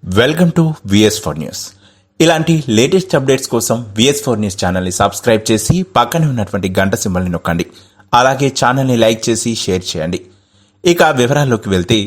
Welcome to VS4 news. ఇలాంటి latest updates కోసం VS4 news ఛానల్ని సబ్స్క్రైబ్ చేసి పక్కనే ఉన్నటువంటి గంట సింబల్ని నొక్కండి. అలాగే ఛానల్ని లైక్ చేసి షేర్ చేయండి. ఇక వివరాల్లోకి వెళ్తే,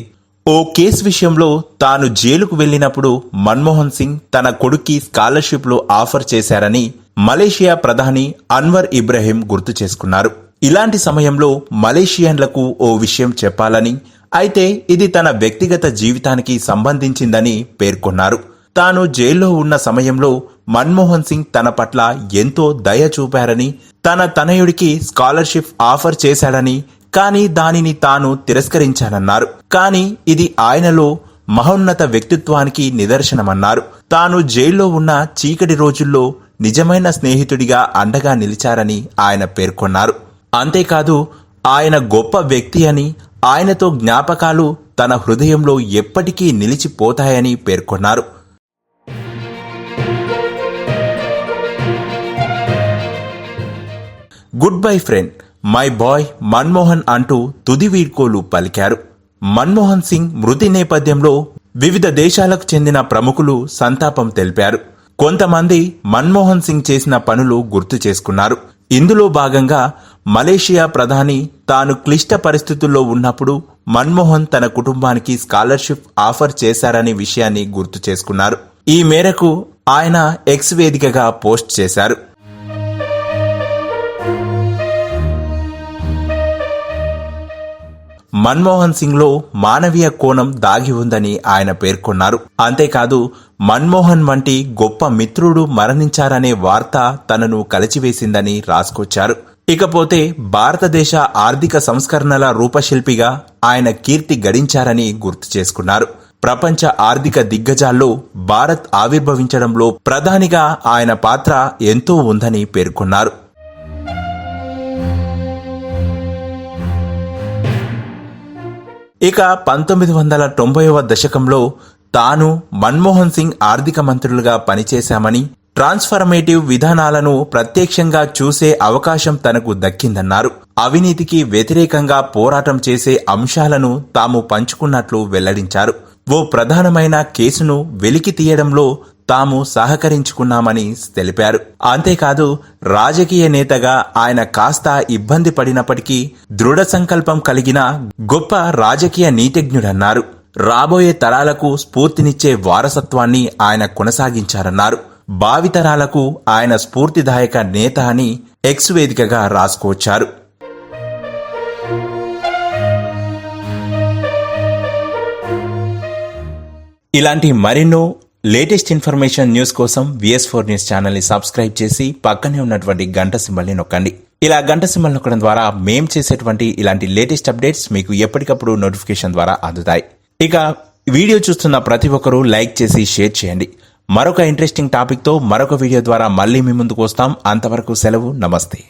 ఓ కేసు విషయంలో తాను జైలుకు వెళ్లినప్పుడు మన్మోహన్ సింగ్ తన కొడుక్కి స్కాలర్షిప్లు ఆఫర్ చేశారని మలేషియా ప్రధాని అన్వర్ ఇబ్రహీం గుర్తు చేసుకున్నారు. ఇలాంటి సమయంలో మలేషియన్లకు ఓ విషయం చెప్పాలని, అయితే ఇది తన వ్యక్తిగత జీవితానికి సంబంధించిందని పేర్కొన్నారు. తాను జైల్లో ఉన్న సమయంలో మన్మోహన్ సింగ్ తన పట్ల ఎంతో దయ చూపారని, తన తనయుడికి స్కాలర్షిప్ ఆఫర్ చేశాడని, కానీ దానిని తాను తిరస్కరించానన్నారు. కానీ ఇది ఆయనలో మహోన్నత వ్యక్తిత్వానికి నిదర్శనమన్నారు. తాను జైల్లో ఉన్న చీకటి రోజుల్లో నిజమైన స్నేహితుడిగా అండగా నిలిచారని ఆయన పేర్కొన్నారు. అంతేకాదు, ఆయన గొప్ప వ్యక్తి అని, ఆయనతో జ్ఞాపకాలు తన హృదయంలో ఎప్పటికీ నిలిచిపోతాయని పేర్కొన్నారు. Good bye friend, my boy Manmohan అంటూ తుది వీడ్కోలు పలికారు. మన్మోహన్ సింగ్ మృతి నేపథ్యంలో వివిధ దేశాలకు చెందిన ప్రముఖులు సంతాపం తెలిపారు. కొంతమంది మన్మోహన్ సింగ్ చేసిన పనులు గుర్తు చేసుకున్నారు. ఇందులో భాగంగా మలేషియా ప్రధాని తాను క్లిష్ట పరిస్థితుల్లో ఉన్నప్పుడు మన్మోహన్ తన కుటుంబానికి స్కాలర్షిప్ ఆఫర్ చేశారనే విషయాన్ని గుర్తు చేసుకున్నారు. ఈ మేరకు ఆయన ఎక్స్ వేదికగా పోస్ట్ చేశారు. మన్మోహన్ సింగ్ లో మానవీయ కోణం దాగి ఉందని ఆయన పేర్కొన్నారు. అంతేకాదు, మన్మోహన్ వంటి గొప్ప మిత్రుడు మరణించారనే వార్త తనను కలిచివేసిందని రాసుకొచ్చారు. ఇకపోతే భారతదేశ ఆర్థిక సంస్కరణల రూపశిల్పిగా ఆయన కీర్తి గడించారని గుర్తు చేసుకున్నారు. ప్రపంచ ఆర్థిక దిగ్గజాల్లో భారత్ ఆవిర్భవించడంలో ప్రధానిగా ఆయన పాత్ర ఎంతో ఉందని పేర్కొన్నారు. ఇక 1990వ దశకంలో తాను మన్మోహన్ సింగ్ ఆర్థిక మంత్రులుగా పనిచేశామని, ట్రాన్స్ఫర్మేటివ్ విధానాలను ప్రత్యక్షంగా చూసే అవకాశం తనకు దక్కిందన్నారు. అవినీతికి వ్యతిరేకంగా పోరాటం చేసే అంశాలను తాము పంచుకున్నట్లు వెల్లడించారు. ఓ ప్రధానమైన కేసును వెలికి తీయడంలో తాము సహకరించుకున్నామని తెలిపారు. అంతేకాదు, రాజకీయ నేతగా ఆయన కాస్త ఇబ్బంది పడినప్పటికీ దృఢ సంకల్పం కలిగిన గొప్ప రాజకీయ నీతిజ్ఞుడన్నారు. రాబోయే తరాలకు స్ఫూర్తినిచ్చే వారసత్వాన్ని ఆయన కొనసాగించారన్నారు. భావితరాలకు ఆయన స్ఫూర్తిదాయక నేత అని ఎక్స్ వేదికగా రాసుకొచ్చారు. ఇలాంటి మరెన్నో లేటెస్ట్ ఇన్ఫర్మేషన్ న్యూస్ కోసం VS4 న్యూస్ ఛానల్ని సబ్స్క్రైబ్ చేసి పక్కనే ఉన్నటువంటి గంట సింబల్ని నొక్కండి. ఇలా గంట సింబల్ నొక్కడం ద్వారా మేం చేసేటువంటి ఇలాంటి లేటెస్ట్ అప్డేట్స్ మీకు ఎప్పటికప్పుడు నోటిఫికేషన్ ద్వారా అందుతాయి. ఇక వీడియో చూస్తున్న ప్రతి ఒక్కరూ లైక్ చేసి షేర్ చేయండి. మరొక ఇంట్రెస్టింగ్ టాపిక్తో మరొక వీడియో ద్వారా మళ్ళీ మీ ముందుకు వస్తాం. అంతవరకు సెలవు, నమస్తే.